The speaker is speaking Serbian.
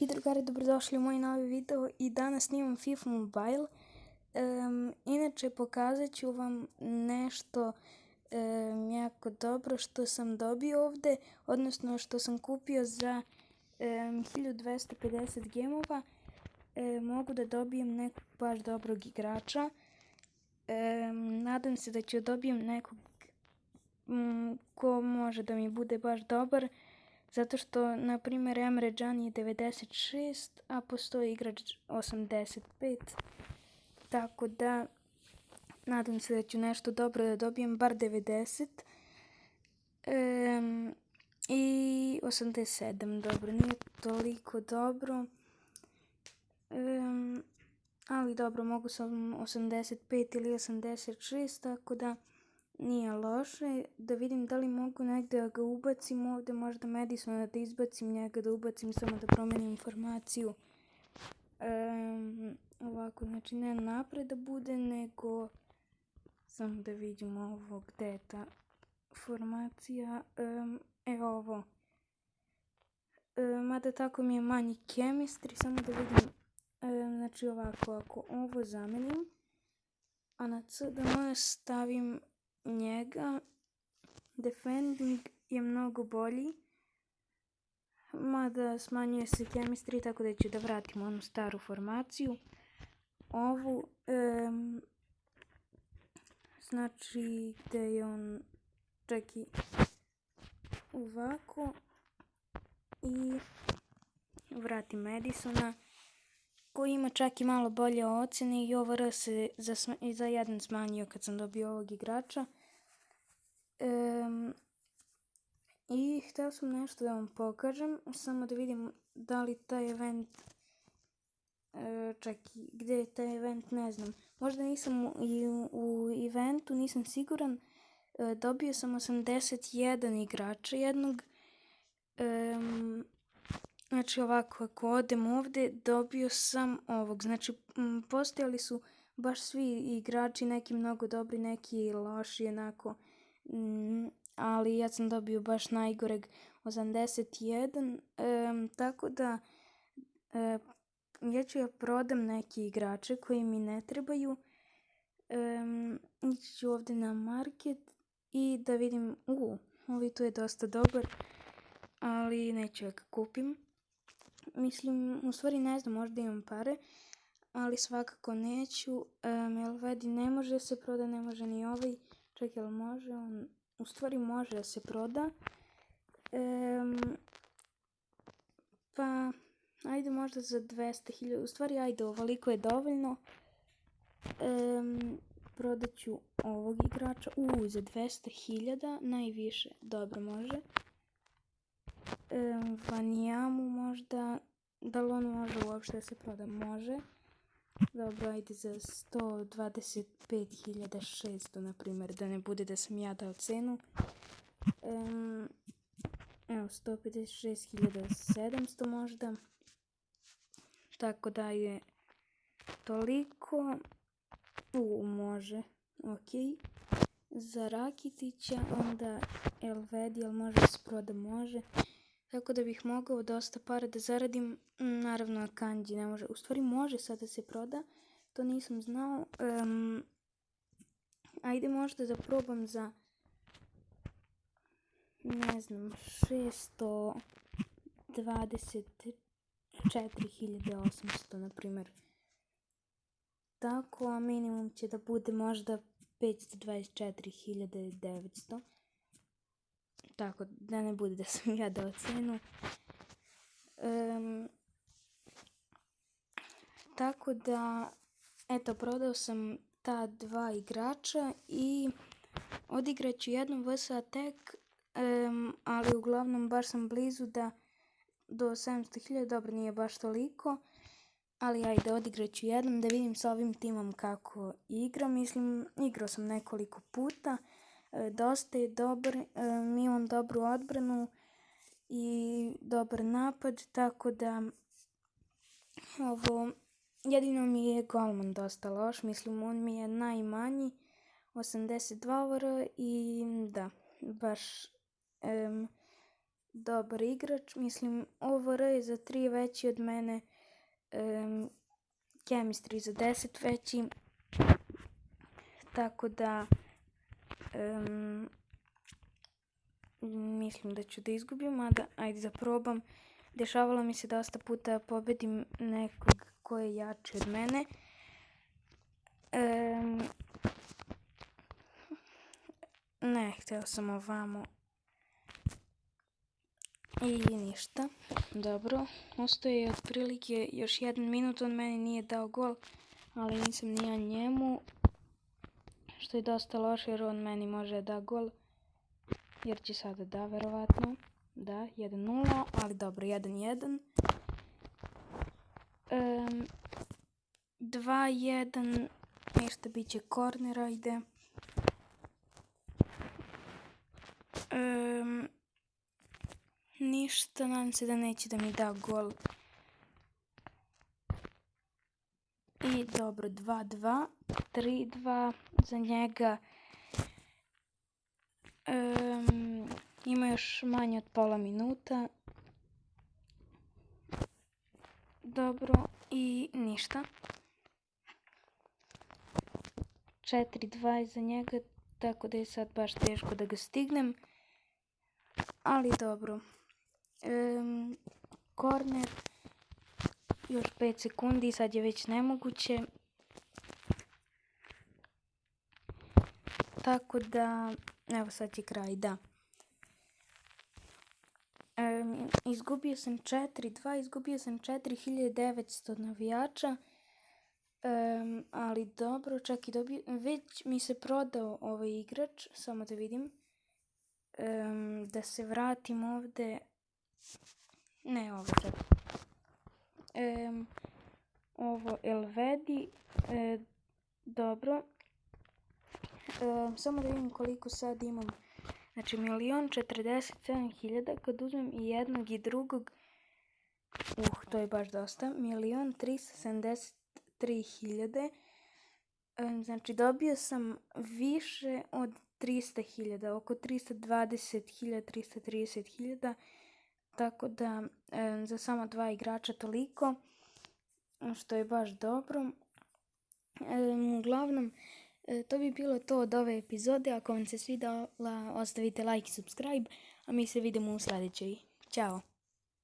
I drugari, dobrodošli u moj novi video i danas snimam FIFA Mobile. Inače pokazat ću vam nešto jako dobro što sam dobio ovdje, odnosno što sam kupio za 1250 gemova. Mogu da dobijem nekog baš dobrog igrača. Nadam se da ću dobijem nekog ko može da mi bude baš dobar. Zato što, na primjer, Emre Can je 96, a postoji igrač 85. Tako da, nadam se da ću nešto dobro da dobijem, bar 90. I 87, dobro, nije toliko dobro. Ali dobro, mogu sam 85 ili 86, tako da nije loše. Da vidim da li mogu negdje da ga ubacim ovdje, možda Madisona da izbacim, njega da ubacim, samo da promenim informaciju. Ovako, znači ne napred da bude, nego samo da vidimo ovo, gdje je ta formacija. Evo ovo. Mada tako mi je manji chemistry, samo da vidim. Znači ovako, ako ovo zamenim, a na CDM stavim njega, defending je mnogo bolji, mada smanjuje se chemistry, tako da ću da vratim onu staru formaciju. Ovu, znači gdje je on, čeki, ovako, i vratim Madisona, koji ima čak i malo bolje ocjene, i OVR se za jedan smanjio kad sam dobio ovog igrača. I htio sam nešto da vam pokažem, samo da vidim da li taj event, gdje je taj event, ne znam. Možda nisam u eventu, nisam siguran. Dobio sam 81 igrača jednog. Znači ovako, ako odem ovdje, dobio sam ovog. Znači postojali su baš svi igrači, neki mnogo dobri, neki loši, jednako. Ali ja sam dobio baš najgoreg 81. Tako da ja ću ja prodam neki igrače koji mi ne trebaju. Ići ću ovdje na market i da vidim, ovi tu je dosta dobar, ali neću ja ga kupim. Mislim, u stvari ne znam, možda imam pare, ali svakako neću. Elvedi ne može se proda, ne može ni ovaj. Čekaj, ali može on? U stvari može da se proda. Pa, ajde možda za 200.000. U stvari, ajde, ovoliko je dovoljno. Prodat ću ovog igrača. Za 200.000, najviše. Dobro, može. Vanijamu možda. Da li on može uopšte da se proda? Može. Dobro, ajde za 125.600, na primjer, da ne bude da sam ja dao cenu. Evo, 156.700 možda. Tako da je toliko. Može. Ok. Za Rakitića onda Elvedi, ali može da se proda? Može. Tako da bih mogao dosta para da zaradim. Naravno, Akanji ne može. U stvari može sad da se proda. To nisam znao. Ajde možda da probam za, ne znam, 624.800, na primjer. Tako, a minimum će da bude možda 524.900. Tako da ne bude da sam ja dao cenu. Tako da, eto, prodao sam ta dva igrača i odigrat ću jednom vs Attack, ali uglavnom baš sam blizu da do 700.000, dobro, nije baš toliko, ali ajde, odigrat ću jednom da vidim sa ovim timom kako igram. Mislim, igrao sam nekoliko puta, dosta je dobar, imam dobru odbranu i dobar napad, tako da ovo, jedino mi je golman dosta loš, mislim on mi je najmanji, 82 OVR, i da, baš dobar igrač. Mislim, OVR je za 3 veći od mene, Chemistry za 10 veći, tako da mislim da ću da izgubim, mada ajde da probam. Dešavalo mi se dosta puta pobedim nekog ko je jači od mene. Ne, htio sam ovamo. I ništa. Dobro, ostaje otprilike još 1 minut, on meni nije dao gol, ali nisam ni ja njemu, što je dosta loše jer on meni može da gol, jer će sada da verovatno. Da, 1-0, ali dobro, 1-1. 2-1, ništa, bit će korner, ajde. Ništa, nadam se da neće da mi da gol. I dobro, 2-2, 3-2 za njega. Ima još manje od pola minuta. Dobro, i ništa. 4-2 za njega, tako da je sad baš teško da ga stignem. Ali dobro. Korner. Još 5 sekundi, sad je već nemoguće. Tako da, evo sad je kraj, da. Izgubio sam 4-2, izgubio sam 4900 navijača. Ali dobro, čak i dobio, već mi se prodao ovaj igrač, samo da vidim. Da se vratim ovdje. Ne, ovo čak. Ovo Elvedi. Dobro. Samo da vidim koliko sad imam. Znači 1.047.000, kad uzmem i jednog i drugog, to je baš dosta, 1.373.000. Znači dobio sam više od 300.000, oko 320.000, 330.000, tako da za samo 2 igrača toliko, što je baš dobro. Uglavnom, to bi bilo to od ove epizode. Ako vam se svidjela, ostavite like i subscribe, a mi se vidimo u sljedećoj. Ćao!